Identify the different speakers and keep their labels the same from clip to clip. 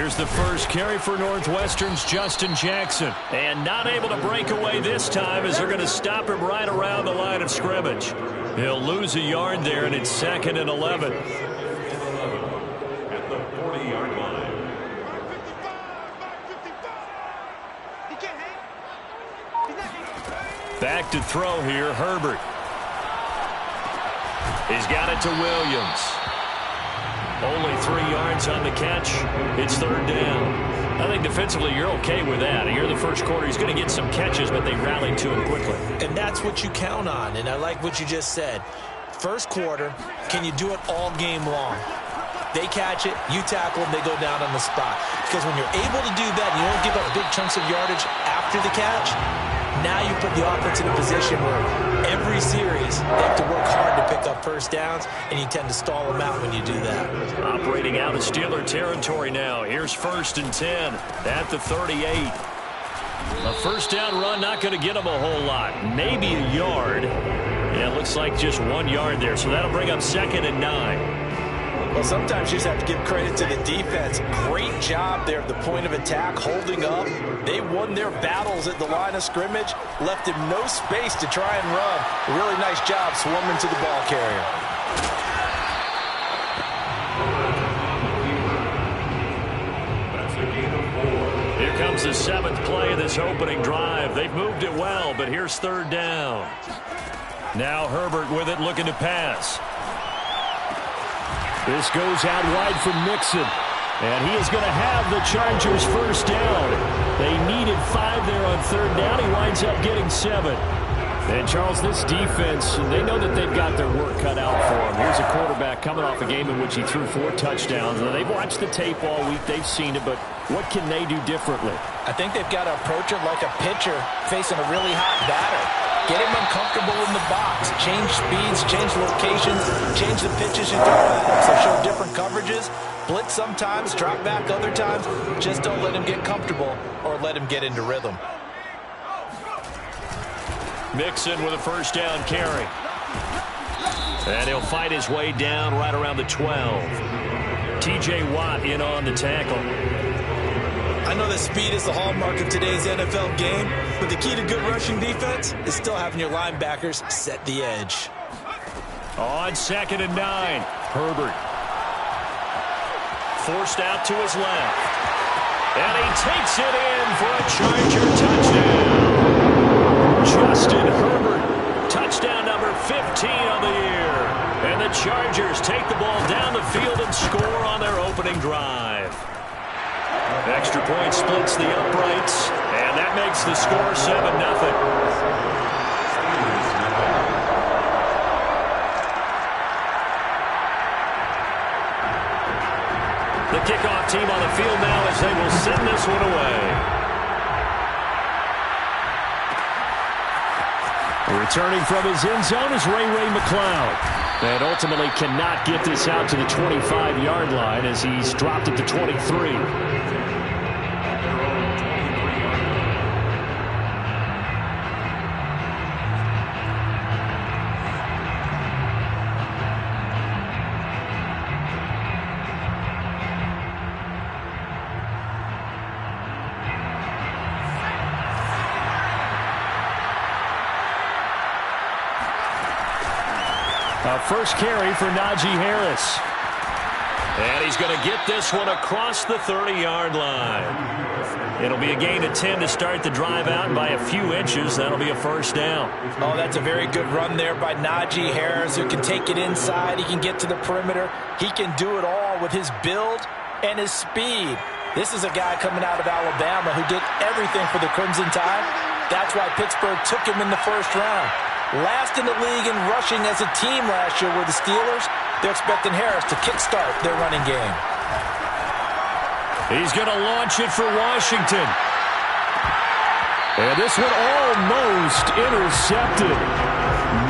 Speaker 1: Here's the first carry for Northwestern's Justin Jackson. And not able to break away this time as they're going to stop him right around the line of scrimmage. He'll lose a yard there, and it's 2nd and 11.
Speaker 2: At the 40-yard line.
Speaker 1: Back to throw here, Herbert. He's got it to Williams. Only 3 yards on the catch. It's 3rd down. I think defensively you're okay with that. Here in the first quarter, he's going to get some catches, but they rallied to him quickly.
Speaker 3: And that's what you count on, and I like what you just said. First quarter, can you do it all game long? They catch it, you tackle them, they go down on the spot. Because when you're able to do that, and you don't give up big chunks of yardage after the catch, now you put the offense in a position where every series they have to work hard to pick up first downs, and you tend to stall them out when you do that.
Speaker 1: Operating out of Steeler territory now. Here's 1st and 10 at the 38. A first down run not going to get them a whole lot. Maybe a yard. Yeah, it looks like just 1 yard there, so that'll bring up 2nd and 9.
Speaker 3: Well, sometimes you just have to give credit to the defense. Great job there at the point of attack, holding up. They won their battles at the line of scrimmage, left him no space to try and run. A really nice job swarming to the ball carrier.
Speaker 2: That's a gain of 4.
Speaker 1: Here comes the 7th play of this opening drive. They've moved it well, but here's 3rd down. Now Herbert with it, looking to pass. This goes out wide for Mixon. And he is going to have the Chargers first down. They needed 5 there on 3rd down. He winds up getting 7. And, Charles, this defense, they know that they've got their work cut out for them. Here's a quarterback coming off a game in which he threw 4 touchdowns. Now, they've watched the tape all week. They've seen it, but what can they do differently?
Speaker 3: I think they've got to approach it like a pitcher facing a really hot batter. Get him uncomfortable in the box. Change speeds, change locations, change the pitches you throw at him. So show different coverages. Blitz sometimes, drop back other times. Just don't let him get comfortable or let him get into rhythm.
Speaker 1: Mixon with a first down carry. And he'll fight his way down right around the 12. T.J. Watt in on the tackle.
Speaker 3: I know that speed is the hallmark of today's NFL game, but the key to good rushing defense is still having your linebackers set the edge.
Speaker 1: On 2nd and 9, Herbert. Forced out to his left. And he takes it in for a Charger touchdown. Justin Herbert, touchdown number 15 on the year. And the Chargers take the ball down the field and score on their opening drive. Extra point splits the uprights, and that makes the score 7-0. The kickoff team on the field now as they will send this one away. Returning from his end zone is Ray McCloud. And ultimately cannot get this out to the 25-yard line as he's dropped at the 23. First carry for Najee Harris. And he's going to get this one across the 30-yard line. It'll be a gain of 10 to start the drive out, and by a few inches, that'll be a first down.
Speaker 3: Oh, that's a very good run there by Najee Harris, who can take it inside. He can get to the perimeter. He can do it all with his build and his speed. This is a guy coming out of Alabama who did everything for the Crimson Tide. That's why Pittsburgh took him in the first round. Last in the league in rushing as a team last year were the Steelers. They're expecting Harris to kickstart their running game.
Speaker 1: He's going to launch it for Washington. And this one almost intercepted.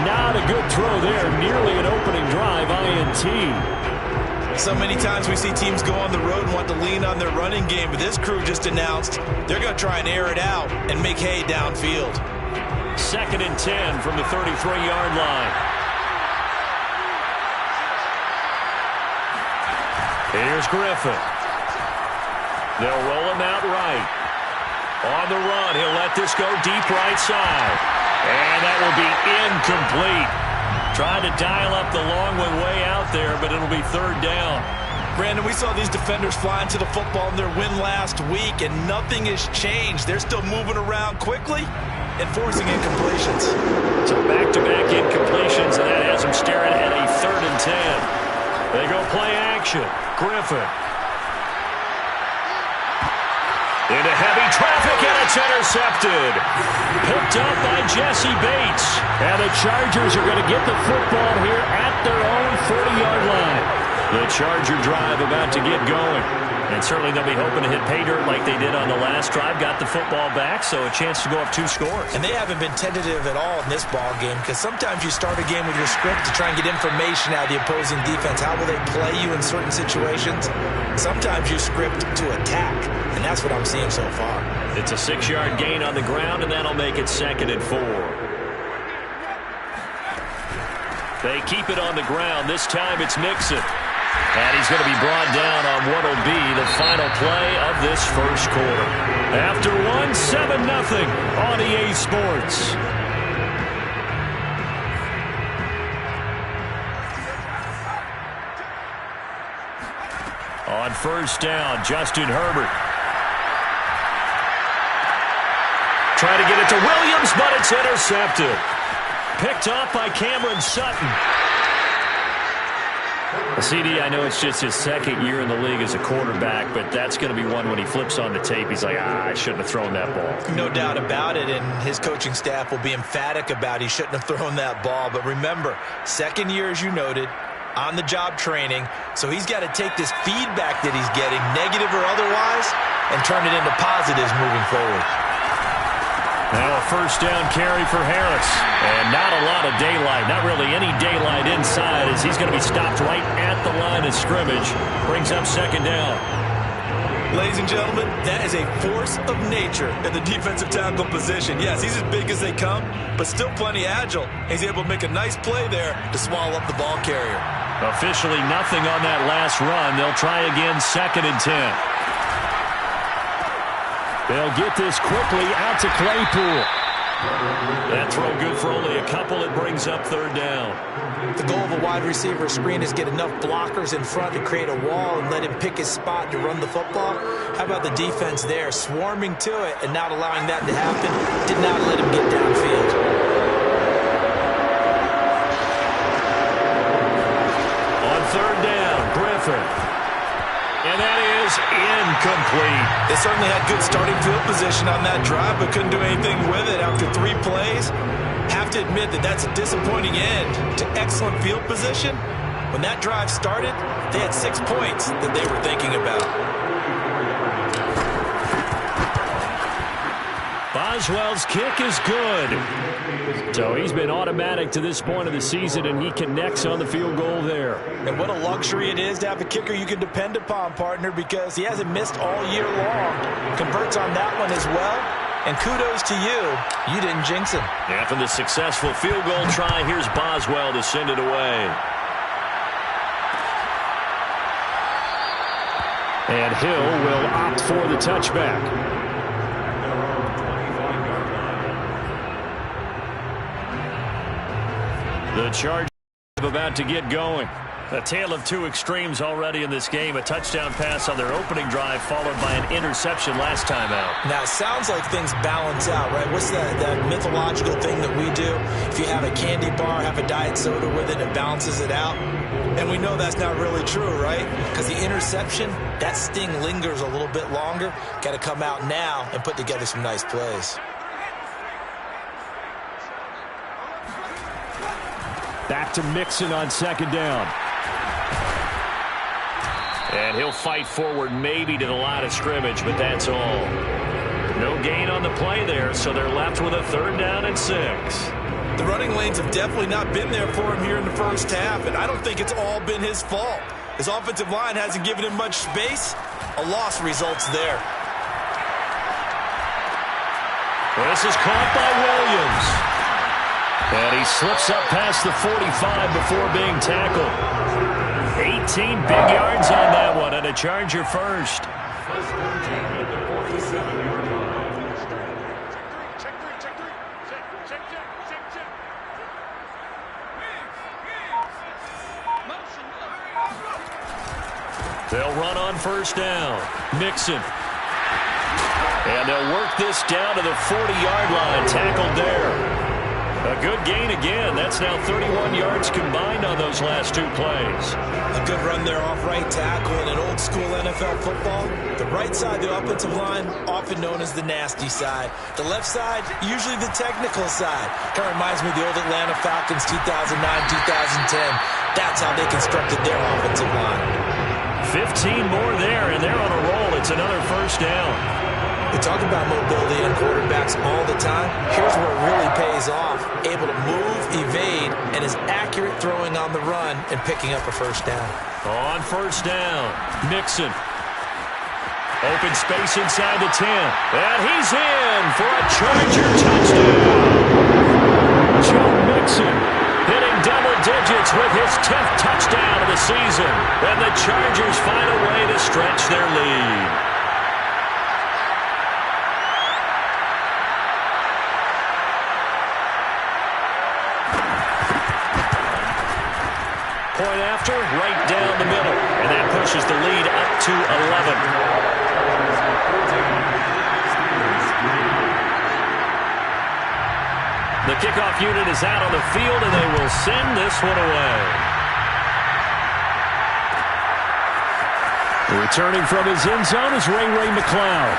Speaker 1: Not a good throw there. Nearly an opening drive INT.
Speaker 3: So many times we see teams go on the road and want to lean on their running game, but this crew just announced they're going to try and air it out and make hay downfield.
Speaker 1: 2nd and 10 from the 33-yard line. Here's Griffin. They'll roll him out right. On the run, he'll let this go deep right side. And that will be incomplete. Trying to dial up the long one way out there, but it'll be third down.
Speaker 3: Brandon, we saw these defenders flying to the football in their win last week, and nothing has changed. They're still moving around quickly and forcing incompletions.
Speaker 1: So back-to-back incompletions, and that has them staring at a 3rd and 10. They go play action. Griffin. Into heavy traffic, and it's intercepted. Picked up by Jesse Bates. And the Chargers are going to get the football here at their own 40-yard line. The Charger drive about to get going. And certainly they'll be hoping to hit pay dirt like they did on the last drive. Got the football back, so a chance to go up 2 scores.
Speaker 3: And they haven't been tentative at all in this ball game, because sometimes you start a game with your script to try and get information out of the opposing defense. How will they play you in certain situations? Sometimes you script to attack, and that's what I'm seeing so far.
Speaker 1: It's a 6-yard gain on the ground, and that'll make it 2nd and 4. They keep it on the ground. This time it's Mixon. And he's going to be brought down on what will be the final play of this first quarter. After 7-0 on EA Sports. On first down, Justin Herbert. Trying to get it to Williams, but it's intercepted. Picked off by Cameron Sutton. CD, I know it's just his 2nd year in the league as a quarterback, but that's going to be one when he flips on the tape. He's like, I shouldn't have thrown that ball.
Speaker 3: No doubt about it, and his coaching staff will be emphatic about he shouldn't have thrown that ball. But remember, 2nd year, as you noted, on-the-job training, so he's got to take this feedback that he's getting, negative or otherwise, and turn it into positives moving forward.
Speaker 1: Now a first down carry for Harris. And not a lot of daylight. Not really any daylight inside as he's going to be stopped right at the line of scrimmage. Brings up 2nd down.
Speaker 3: Ladies and gentlemen, that is a force of nature in the defensive tackle position. Yes, he's as big as they come, but still plenty agile. He's able to make a nice play there to swallow up the ball carrier.
Speaker 1: Officially nothing on that last run. They'll try again, 2nd and 10. They'll get this quickly out to Claypool. That throw good for only a couple. It brings up 3rd down.
Speaker 3: The goal of a wide receiver screen is get enough blockers in front to create a wall and let him pick his spot to run the football. How about the defense there, swarming to it and not allowing that to happen? Did not let him get downfield.
Speaker 1: On 3rd down, Griffin. And that is incomplete.
Speaker 3: They certainly had good starting field position on that drive, but couldn't do anything with it after 3 plays. Have to admit that that's a disappointing end to excellent field position. When that drive started, they had 6 points that they were thinking about.
Speaker 1: Boswell's kick is good. So he's been automatic to this point of the season, and he connects on the field goal there.
Speaker 3: And what a luxury it is to have a kicker you can depend upon, partner, because he hasn't missed all year long. Converts on that one as well. And kudos to you. You didn't jinx him.
Speaker 1: After the successful field goal try, here's Boswell to send it away. And Hill will opt for the touchback. The Chargers about to get going. A tale of 2 extremes already in this game. A touchdown pass on their opening drive followed by an interception last time out.
Speaker 3: Now, it sounds like things balance out, right? What's that mythological thing that we do? If you have a candy bar, have a diet soda with it, it balances it out. And we know that's not really true, right? Because the interception, that sting lingers a little bit longer. Got to come out now and put together some nice plays.
Speaker 1: Back to Mixon on 2nd down. And he'll fight forward maybe to the line of scrimmage, but that's all. No gain on the play there, so they're left with a 3rd down and 6.
Speaker 3: The running lanes have definitely not been there for him here in the first half, and I don't think it's all been his fault. His offensive line hasn't given him much space. A loss results there.
Speaker 1: This is caught by Williams. And he slips up past the 45 before being tackled. 18 big yards on that one, and a Charger first.
Speaker 2: First and 10 at the 47-yard line.
Speaker 1: They'll run on first down. Mixon. And they'll work this down to the 40-yard line. Tackled there. A good gain again. That's now 31 yards combined on those last two plays.
Speaker 3: A good run there off right tackle in an old-school NFL football. The right side, the offensive line, often known as the nasty side. The left side, usually the technical side. Kind of reminds me of the old Atlanta Falcons 2009-2010. That's how they constructed their offensive line.
Speaker 1: 15 more there, and they're on a roll. It's another first down.
Speaker 3: We talk about mobility in quarterbacks all the time. Here's where it really pays off. Able to move, evade, and is accurate throwing on the run and picking up a first down.
Speaker 1: On first down, Mixon. Open space inside the 10. And he's in for a Charger touchdown. Joe Mixon hitting double digits with his 10th touchdown of the season. And the Chargers find a way to stretch their lead. Point after, right down the middle. And that pushes the lead up to 11. The kickoff unit is out on the field, and they will send this one away. Returning from his end zone is Ray McCloud.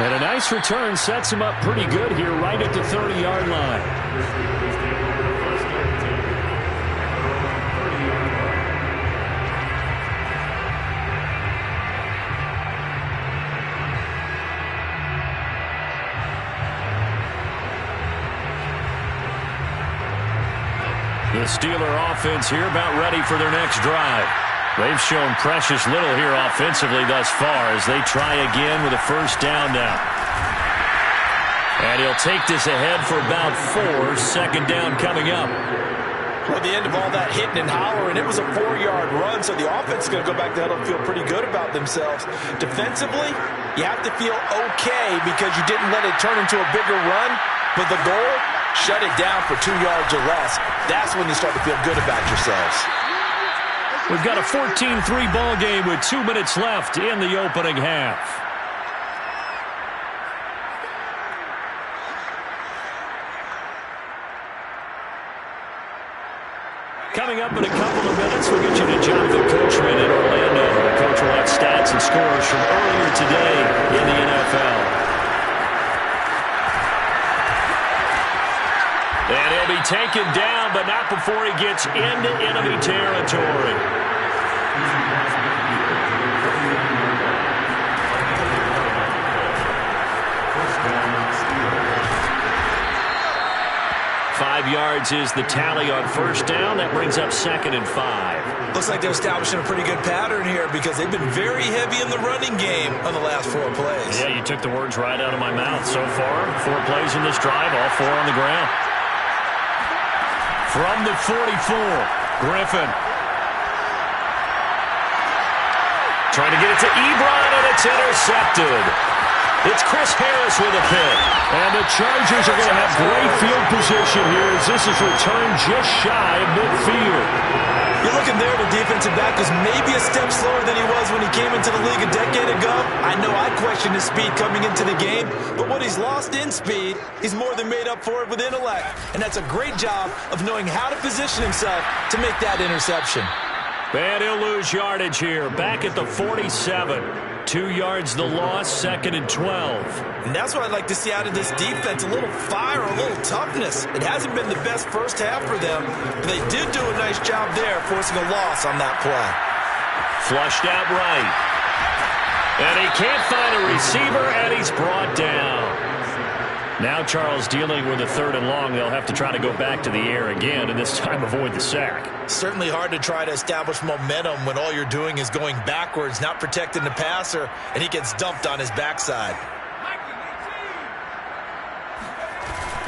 Speaker 1: And a nice return sets him up pretty good here right at the 30-yard line. The Steeler offense here about ready for their next drive. They've shown precious little here offensively thus far as they try again with a first down now. And he'll take this ahead for about 4. Second down coming up.
Speaker 3: Well, the end of all that hitting and hollering, it was a 4-yard run, so the offense is going to go back to huddle and feel pretty good about themselves. Defensively, you have to feel okay because you didn't let it turn into a bigger run, but the goal, shut it down for 2 yards or less. That's when you start to feel good about yourselves.
Speaker 1: We've got a 14-3 ball game with 2 minutes left in the opening half. Coming up in a couple of minutes, we'll get you to Jonathan Coachman in Orlando. The coach will have stats and scores from earlier today in the NFL. And he'll be taken down, but not before he gets into enemy territory. Five yards is the tally on first down. That brings up 2nd and 5.
Speaker 3: Looks like they're establishing a pretty good pattern here because they've been very heavy in the running game on the last 4 plays.
Speaker 1: Yeah, you took the words right out of my mouth. So far, 4 plays in this drive, all 4 on the ground. From the 44, Griffin. Trying to get it to Ebron, and it's intercepted. It's Chris Harris with a pick. And the Chargers are going to have great field position here as this is returned just shy of midfield.
Speaker 3: You're looking there, the defensive back is maybe a step slower than he was when he came into the league a decade ago. I know I questioned his speed coming into the game, but what he's lost in speed, he's more than made up for it with intellect. And that's a great job of knowing how to position himself to make that interception.
Speaker 1: And he'll lose yardage here, back at the 47. 2 yards the loss, 2nd and 12.
Speaker 3: And that's what I'd like to see out of this defense, a little fire, a little toughness. It hasn't been the best first half for them, but they did do a nice job there, forcing a loss on that play.
Speaker 1: Flushed out right. And he can't find a receiver, and he's brought down. Now Charles dealing with a 3rd and long. They'll have to try to go back to the air again, and this time avoid the sack.
Speaker 3: Certainly hard to try to establish momentum when all you're doing is going backwards, not protecting the passer, and he gets dumped on his backside.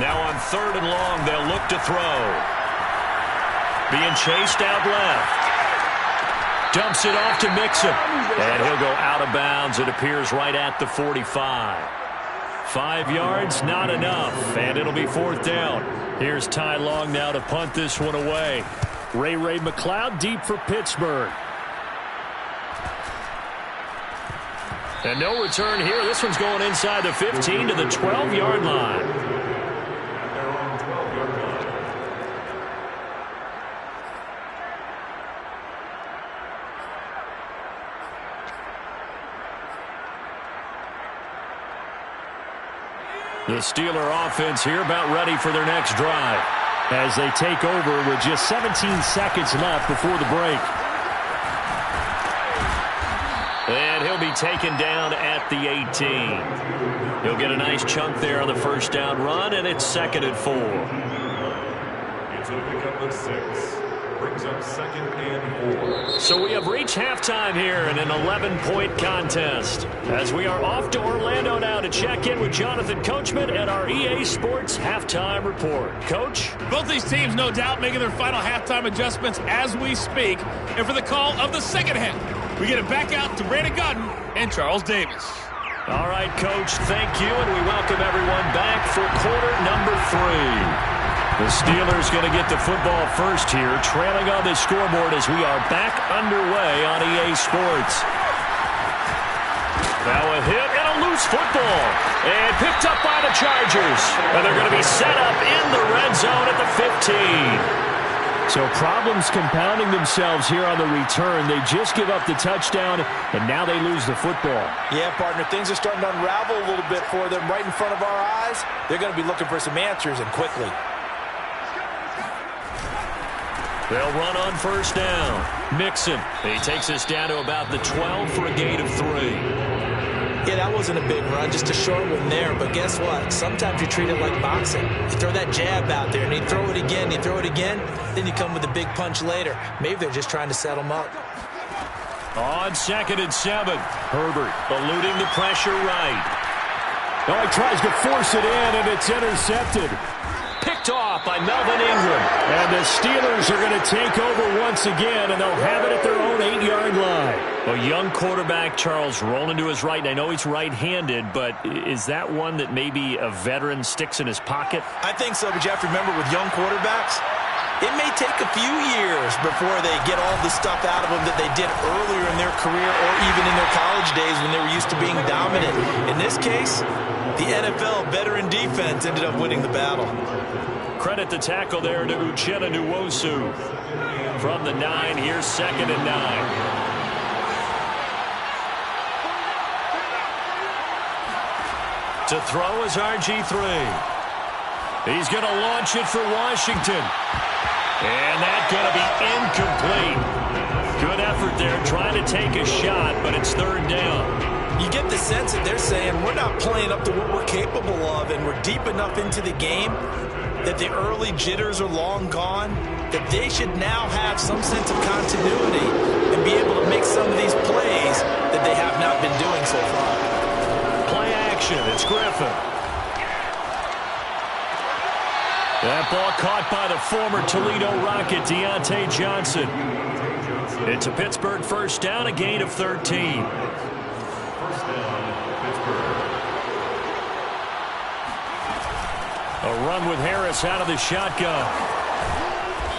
Speaker 1: Now on 3rd and long, they'll look to throw. Being chased out left. Dumps it off to Mixon. And he'll go out of bounds. It appears right at the 45. 5 yards, not enough. And it'll be 4th down. Here's Ty Long now to punt this one away. Ray McLeod deep for Pittsburgh. And no return here. This one's going inside the 15 to the 12-yard line.
Speaker 2: They're on 12-yard line.
Speaker 1: The Steeler offense here about ready for their next drive as they take over with just 17 seconds left before the break. And he'll be taken down at the 18. He'll get a nice chunk there on the first down run, and it's 2nd and 4.
Speaker 2: It's a pickup of 6. Brings up 2nd and 4.
Speaker 1: So we have reached halftime here in an 11-point contest. As we are off to Orlando now to check in with Jonathan Coachman at our EA Sports Halftime Report. Coach?
Speaker 4: Both these teams, no doubt, making their final halftime adjustments as we speak. And for the call of the second half, we get it back out to Brandon Godden and Charles Davis.
Speaker 1: All right, Coach, thank you, and we welcome everyone back for quarter number 3. The Steelers going to get the football first here, trailing on the scoreboard as we are back underway on EA Sports. Now a hit and a loose football, and picked up by the Chargers. And they're going to be set up in the red zone at the 15. So problems compounding themselves here on the return. They just give up the touchdown, and now they lose the football.
Speaker 3: Yeah, partner, things are starting to unravel a little bit for them right in front of our eyes. They're going to be looking for some answers, and quickly.
Speaker 1: They'll run on first down. Mixon. He takes us down to about the 12 for a gain of 3.
Speaker 5: Yeah, that wasn't a big run, just a short one there. But guess what? Sometimes you treat it like boxing. You throw that jab out there, and you throw it again, you throw it again, then you come with a big punch later. Maybe they're just trying to set them up.
Speaker 1: On 2nd and 7. Herbert eluding the pressure right. Oh, he tries to force it in, and it's intercepted. Picked off by Melvin Ingram. And the Steelers are going to take over once again, and they'll have it at their own 8-yard line. A young quarterback, Charles, rolling to his right. And I know he's right-handed, but is that one that maybe a veteran sticks in his pocket?
Speaker 3: I think so, but you have to remember with young quarterbacks, it may take a few years before they get all the stuff out of them that they did earlier in their career or even in their college days when they were used to being dominant. In this case, the NFL veteran defense ended up winning the battle.
Speaker 1: Credit the tackle there to Uchenna Nwosu. From the 9, here's 2nd and 9. To throw is RG3. He's going to launch it for Washington. And that's going to be incomplete. Good effort there, trying to take a shot, but it's 3rd down.
Speaker 3: You get the sense that they're saying we're not playing up to what we're capable of, and we're deep enough into the game that the early jitters are long gone, that they should now have some sense of continuity and be able to make some of these plays that they have not been doing so far.
Speaker 1: Play action, it's Griffin. That ball caught by the former Toledo Rocket, Deontay Johnson. It's a Pittsburgh first down, a gain of 13.
Speaker 2: First down, Pittsburgh.
Speaker 1: A run with Harris out of the shotgun.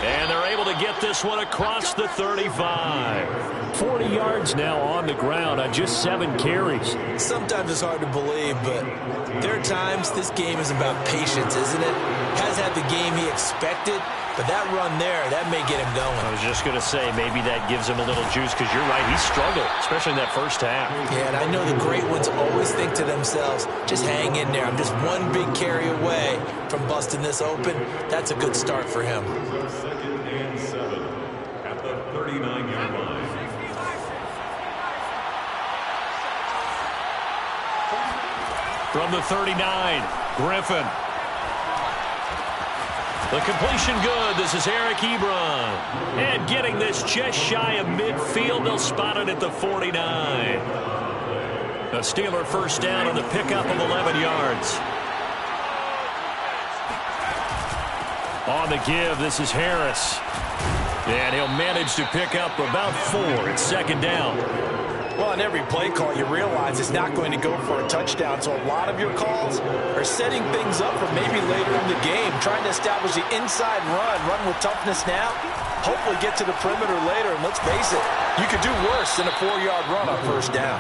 Speaker 1: And they're able to get this one across the 35. 40 yards now on the ground on just 7 carries.
Speaker 5: Sometimes it's hard to believe, but there are times this game is about patience, isn't it? Has had the game he expected, but that run there, that may get him going.
Speaker 1: I was just going to say, maybe that gives him a little juice, because you're right, he struggled, especially in that first half.
Speaker 5: Yeah, and I know the great ones always think to themselves, just hang in there. I'm just one big carry away from busting this open. That's a good start for him.
Speaker 2: 2nd and 7 at the 39-yard line.
Speaker 1: From the 39, Griffin. The completion good. This is Eric Ebron. And getting this just shy of midfield. They'll spot it at the 49. A Steeler first down on the pickup of 11 yards. On the give, this is Harris. And he'll manage to pick up about 4 at second down.
Speaker 3: Well, on every play call, you realize it's not going to go for a touchdown, so a lot of your calls are setting things up for maybe later in the game, trying to establish the inside run with toughness now, hopefully get to the perimeter later, and let's face it, you could do worse than a 4-yard run on first down.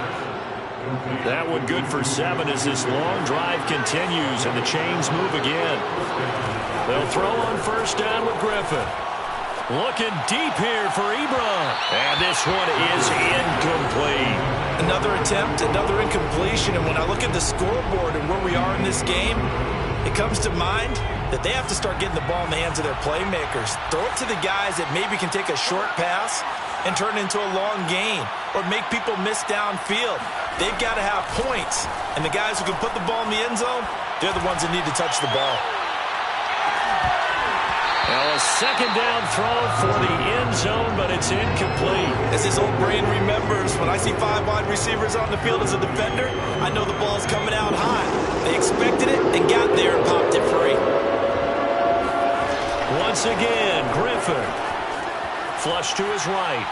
Speaker 1: That one good for 7 as this long drive continues, and the chains move again. They'll throw on first down with Griffin. Looking deep here for Ebron. And this one is incomplete.
Speaker 3: Another attempt, another incompletion. And when I look at the scoreboard and where we are in this game, it comes to mind that they have to start getting the ball in the hands of their playmakers. Throw it to the guys that maybe can take a short pass and turn it into a long gain or make people miss downfield. They've got to have points. And the guys who can put the ball in the end zone, they're the ones that need to touch the ball.
Speaker 1: Now a second down throw for the end zone, but it's incomplete.
Speaker 3: As his old brain remembers, when I see 5 wide receivers on the field as a defender, I know the ball's coming out high. They expected it and got there and popped it free.
Speaker 1: Once again, Griffin. Flush to his right.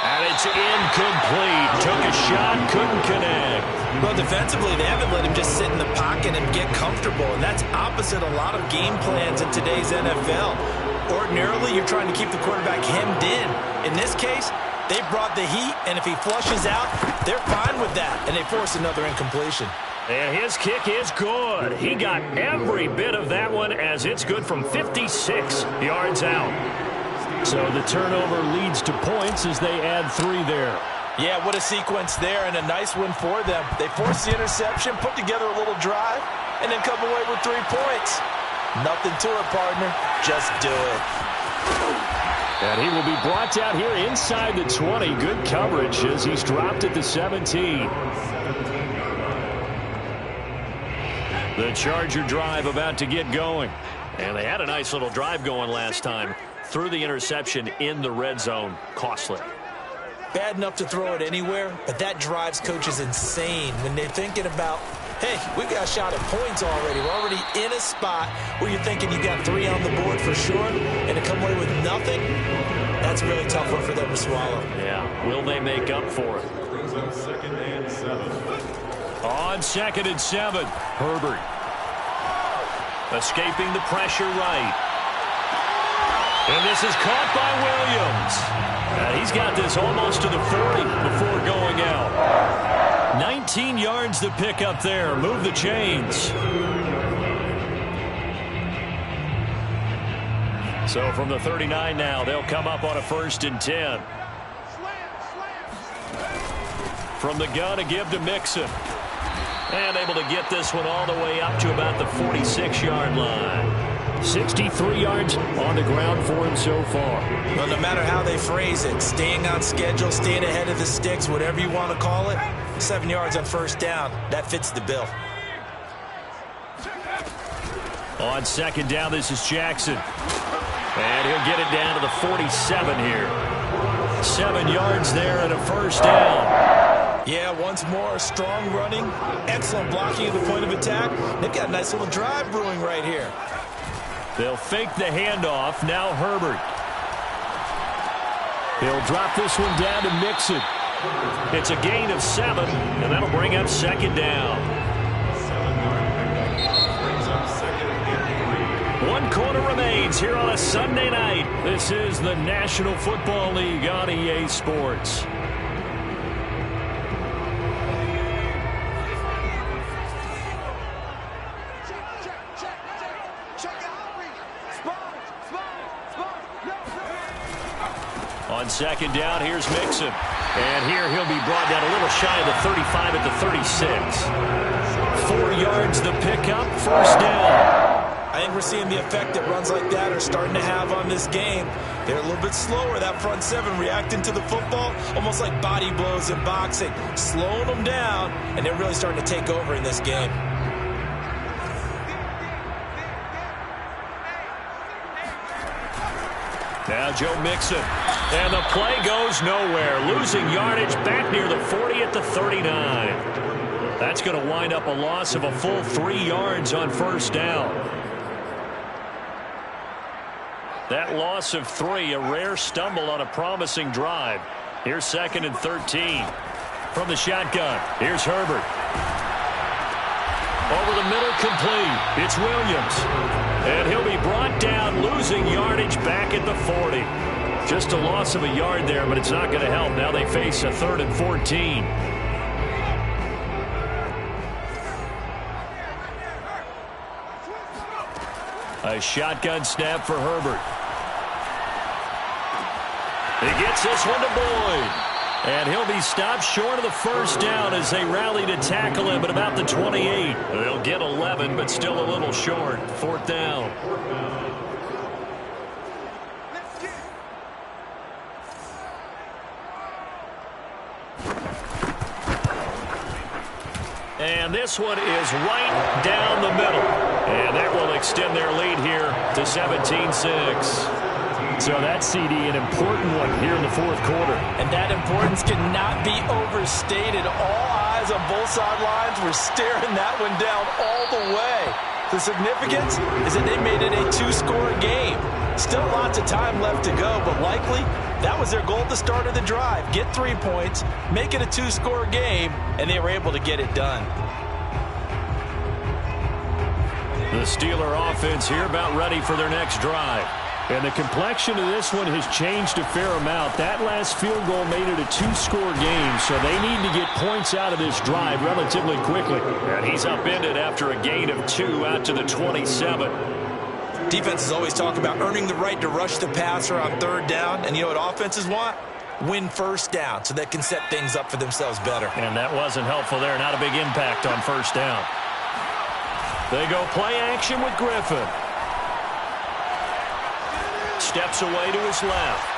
Speaker 1: And it's incomplete. Took a shot, couldn't connect.
Speaker 3: Well, defensively, they haven't let him just sit in the pocket and get comfortable, and that's opposite a lot of game plans in today's NFL. Ordinarily, you're trying to keep the quarterback hemmed in. In this case, they brought the heat, and if he flushes out, they're fine with that, and they force another incompletion.
Speaker 1: And his kick is good. He got every bit of that one as it's good from 56 yards out. So the turnover leads to points as they add 3 there.
Speaker 3: Yeah, what a sequence there, and a nice one for them. They forced the interception, put together a little drive, and then come away with 3 points. Nothing to it, partner. Just do it.
Speaker 1: And he will be brought down here inside the 20. Good coverage as he's dropped at the 17. The Charger drive about to get going. And they had a nice little drive going last time. Threw the interception in the red zone. Costly.
Speaker 3: Bad enough to throw it anywhere, but that drives coaches insane when they're thinking about, hey, we've got a shot at points already. We're already in a spot where you're thinking you got 3 on the board for sure, and to come away with nothing, that's a really tough one for them to swallow.
Speaker 1: Yeah, will they make up for it?
Speaker 2: Brings up 2nd and 7.
Speaker 1: On 2nd and 7, Herbert. Escaping the pressure right. And this is caught by Williams. He's got this almost to the 40 before going out. 19 yards to pick up there. Move the chains. So from the 39 now, they'll come up on a 1st and 10. From the gun, a give to Mixon. And able to get this one all the way up to about the 46-yard line. 63 yards on the ground for him so far.
Speaker 3: Well, no matter how they phrase it, staying on schedule, staying ahead of the sticks, whatever you want to call it, 7 yards on first down, that fits the bill.
Speaker 1: On 2nd down, this is Jackson. And he'll get it down to the 47 here. 7 yards there and a 1st down.
Speaker 3: Yeah, once more, strong running, excellent blocking at the point of attack. They've got a nice little drive brewing right here.
Speaker 1: They'll fake the handoff. Now Herbert. He'll drop this one down to Mixon. It's a gain of 7, and that'll bring up 2nd down. 1 quarter remains here on a Sunday night. This is the National Football League on EA Sports. On 2nd down, here's Mixon. And here he'll be brought down a little shy of the 35 at the 36. 4 yards the pickup, 1st down.
Speaker 3: I think we're seeing the effect that runs like that are starting to have on this game. They're a little bit slower, that front 7, reacting to the football, almost like body blows in boxing. Slowing them down, and they're really starting to take over in this game.
Speaker 1: Now Joe Mixon. And the play goes nowhere. Losing yardage back near the 40 at the 39. That's going to wind up a loss of a full 3 yards on 1st down. That loss of 3, a rare stumble on a promising drive. Here's 2nd and 13. From the shotgun, here's Herbert. Over the middle, complete. It's Williams. And he'll be brought down, losing yardage back at the 40. Just a loss of a yard there, but it's not going to help. Now they face a 3rd and 14. A shotgun snap for Herbert. He gets this one to Boyd. And he'll be stopped short of the first down as they rally to tackle him at about the 28. They'll get 11, but still a little short. 4th down. And this one is right down the middle. And that will extend their lead here to 17-6. So that CD, an important one here in the 4th quarter.
Speaker 3: And that importance cannot be overstated. All eyes on both sidelines were staring that one down all the way. The significance is that they made it a 2-score game. Still lots of time left to go, but likely that was their goal at the start of the drive. Get 3 points, make it a 2-score game, and they were able to get it done.
Speaker 1: The Steeler offense here about ready for their next drive. And the complexion of this one has changed a fair amount. That last field goal made it a 2-score game, so they need to get points out of this drive relatively quickly. And he's upended after a gain of 2 out to the 27.
Speaker 5: Defenses always talk about earning the right to rush the passer on 3rd down. And you know what offenses want? Win 1st down so they can set things up for themselves better.
Speaker 1: And that wasn't helpful there. Not a big impact on 1st down. They go play action with Griffin. Steps away to his left.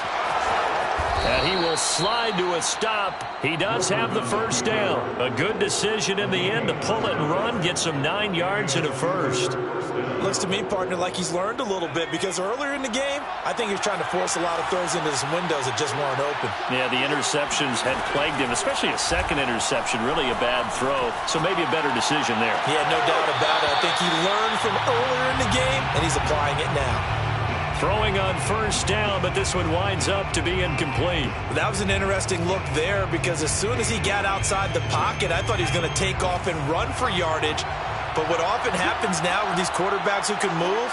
Speaker 1: And he will slide to a stop. He does have the 1st down. A good decision in the end to pull it and run. Get some 9 yards and a 1st.
Speaker 5: Looks to me, partner, like he's learned a little bit because earlier in the game, I think he was trying to force a lot of throws into some windows that just weren't open.
Speaker 1: Yeah, the interceptions had plagued him, especially a 2nd interception. Really a bad throw. So maybe a better decision there.
Speaker 5: Yeah, no doubt about it. I think he learned from earlier in the game, and he's applying it now.
Speaker 1: Throwing on 1st down, but this one winds up to be incomplete.
Speaker 5: That was an interesting look there because as soon as he got outside the pocket, I thought he was going to take off and run for yardage. But what often happens now with these quarterbacks who can move,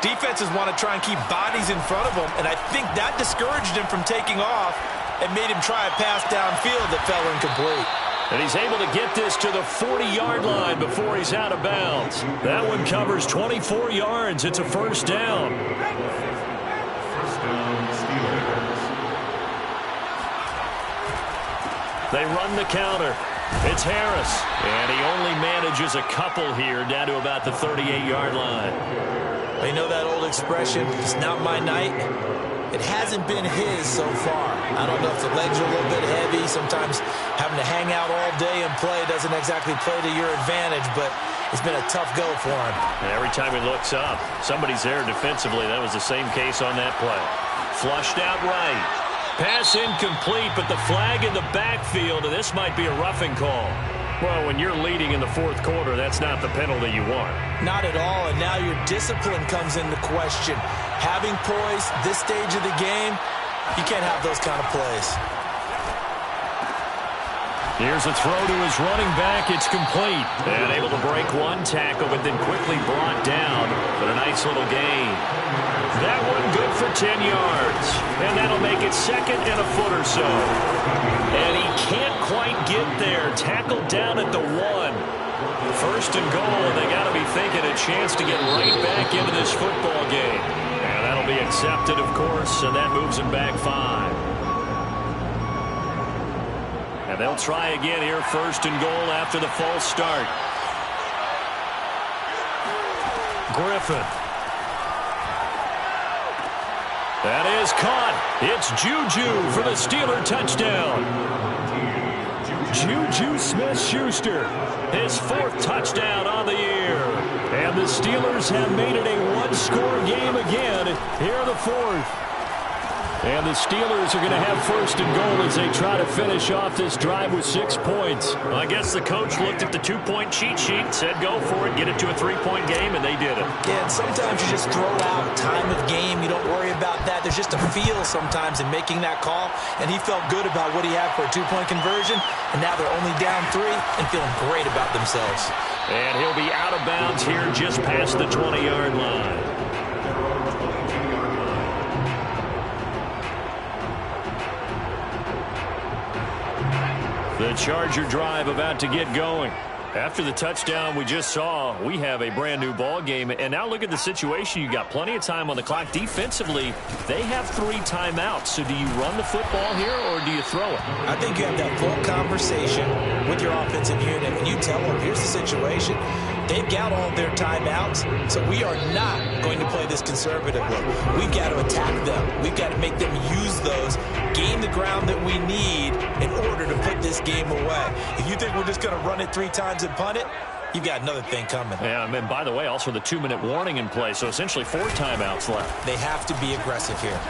Speaker 5: defenses want to try and keep bodies in front of them, and I think that discouraged him from taking off and made him try a pass downfield that fell incomplete.
Speaker 1: And he's able to get this to the 40-yard line before he's out of bounds. That one covers 24 yards. It's a 1st down. They run the counter. It's Harris. And he only manages a couple here down to about the 38-yard line.
Speaker 5: You know that old expression, it's not my night? It hasn't been his so far. I don't know if the legs are a little bit heavy. Sometimes having to hang out all day and play doesn't exactly play to your advantage, but it's been a tough go for him.
Speaker 1: And every time he looks up, somebody's there defensively. That was the same case on that play. Flushed out right. Pass incomplete, but the flag in the backfield, and this might be a roughing call. Well, when you're leading in the 4th quarter, that's not the penalty you want.
Speaker 5: Not at all, and now your discipline comes into question. Having poise this stage of the game, you can't have those kind of plays.
Speaker 1: Here's a throw to his running back. It's complete. And able to break one tackle, but then quickly brought down. But a nice little gain. That one good for 10 yards. And that'll make it 2nd and a foot or so. And he can't quite get there. Tackled down at the 1. 1st and goal, and they got to be thinking a chance to get right back into this football game. And that'll be accepted, of course, and that moves him back 5. And they'll try again here, 1st and goal after the false start. Griffin. That is caught. It's Juju for the Steeler touchdown. Juju Smith-Schuster, his 4th touchdown on the year. And the Steelers have made it a 1-score game again here in the 4th. And the Steelers are going to have first and goal as they try to finish off this drive with 6 points.
Speaker 6: Well, I guess the coach looked at the 2-point cheat sheet, said go for it, get it to a 3-point game, and they did it.
Speaker 5: Yeah, and sometimes you just throw out time of game. You don't worry about that. There's just a feel sometimes in making that call, and he felt good about what he had for a 2-point conversion, and now they're only down 3 and feeling great about themselves.
Speaker 1: And he'll be out of bounds here just past the 20-yard line. The Charger drive about to get going. After the touchdown we just saw, we have a brand new ball game. And now look at the situation. You got plenty of time on the clock. Defensively, they have 3 timeouts. So do you run the football here or do you throw it?
Speaker 5: I think you have that full conversation with your offensive unit, and you tell them, here's the situation. They've got all their timeouts, so we are not going to play this conservatively. We've got to attack them. We've got to make them use those, gain the ground that we need in order to put this game away. If you think we're just going to run it 3 times and punt it, you've got another thing coming.
Speaker 1: Yeah, and by the way, also the 2-minute warning in play, so essentially 4 timeouts left.
Speaker 5: They have to be aggressive here.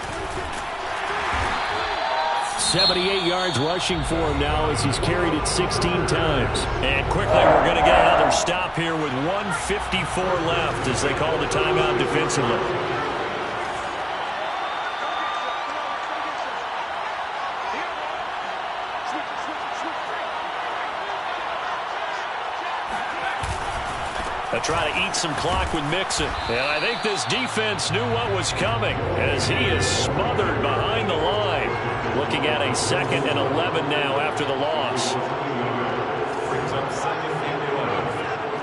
Speaker 1: 78 yards rushing for him now as he's carried it 16 times. And quickly we're going to get another stop here with 1:54 left as they call the timeout defensively. They try to eat some clock with Mixon. And I think this defense knew what was coming as he is smothered behind the line. Looking at a 2nd and 11 now after the loss.
Speaker 2: Brings up 2nd and 11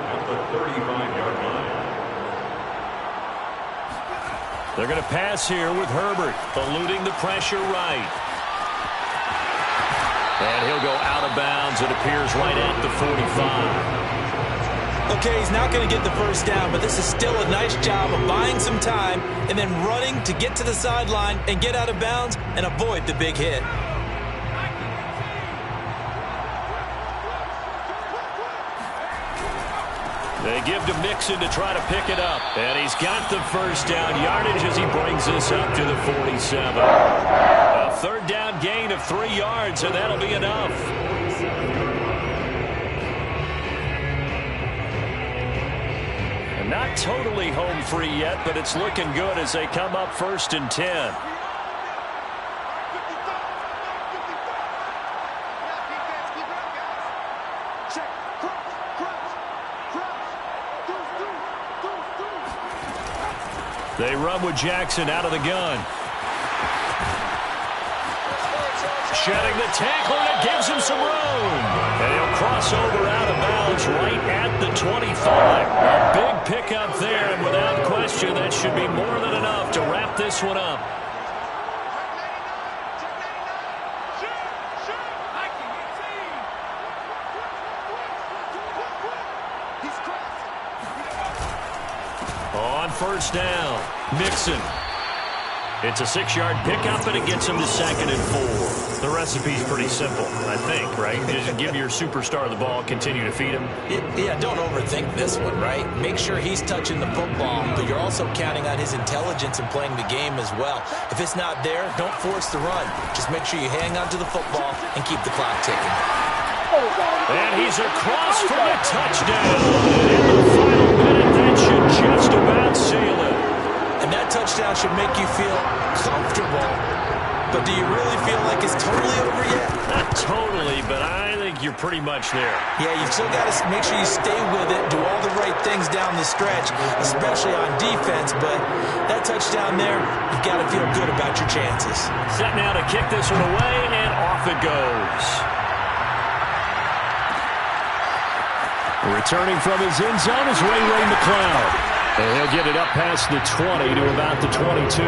Speaker 2: at the 35-yard line.
Speaker 1: They're going to pass here with Herbert, eluding the pressure right. And he'll go out of bounds. It appears right at the 45.
Speaker 5: Okay, he's not going to get the first down, but this is still a nice job of buying some time and then running to get to the sideline and get out of bounds and avoid the big hit.
Speaker 1: They give to Mixon to try to pick it up. And he's got the first down yardage as he brings this up to the 47. A 3rd down gain of 3 yards, and that'll be enough. Not totally home free yet, but it's looking good as they come up 1st and 10. They run with Jackson out of the gun. Shedding the tackle, and it gives him some room. And he'll cross over out of bounds right at the 25. A big pickup there, and without question, that should be more than enough to wrap this one up. On 1st down, Mixon. It's a 6-yard pickup, and it gets him to 2nd and 4. The recipe's pretty simple, I think, right? Just give your superstar the ball, continue to feed him.
Speaker 5: Yeah, don't overthink this one, right? Make sure he's touching the football, but you're also counting on his intelligence in playing the game as well. If it's not there, don't force the run. Just make sure you hang on to the football and keep the clock ticking.
Speaker 1: And he's across for the touchdown. In the final minute, that should just about seal it.
Speaker 5: And that touchdown should make you feel comfortable. But do you really feel like it's totally over yet?
Speaker 1: Not totally, but I think you're pretty much there.
Speaker 5: Yeah, you've still got to make sure you stay with it, do all the right things down the stretch, especially on defense. But that touchdown there, you've got to feel good about your chances.
Speaker 1: Set now to kick this one away, and off it goes. Returning from his end zone is Ray McCloud. And he'll get it up past the 20 to about the 22.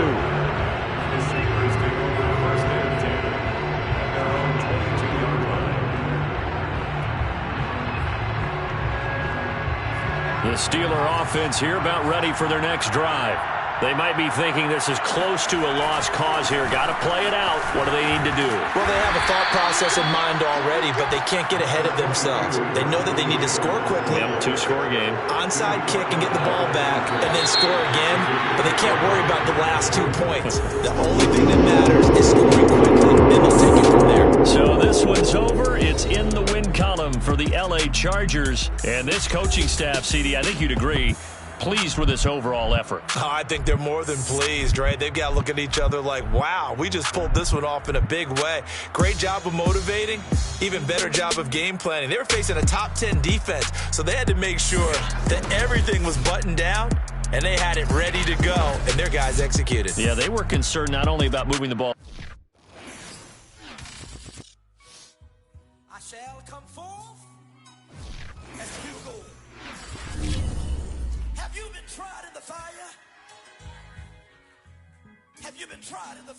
Speaker 1: The Steeler offense here about ready for their next drive. They might be thinking this is close to a lost cause here. Got to play it out. What do they need to do?
Speaker 5: Well, they have a thought process in mind already, but they can't get ahead of themselves. They know that they need to score quickly.
Speaker 6: Yep, 2-score game.
Speaker 5: Onside kick and get the ball back and then score again, but they can't worry about the last 2 points. The only thing that matters is scoring quickly, and they'll take it from there.
Speaker 1: So this one's over. It's in the win column for the L.A. Chargers. And this coaching staff, CD, I think you'd agree, pleased with this overall effort.
Speaker 5: Oh, I think they're more than pleased, right? They've got to look at each other like, wow, we just pulled this one off in a big way. Great job of motivating, even better job of game planning. They were facing a top 10 defense, so they had to make sure that everything was buttoned down, and they had it ready to go, and their guys executed.
Speaker 1: Yeah, they were concerned not only about moving the ball.
Speaker 7: I shall come forth as Hugo. Have you been tried in the fire? Have you been tried in the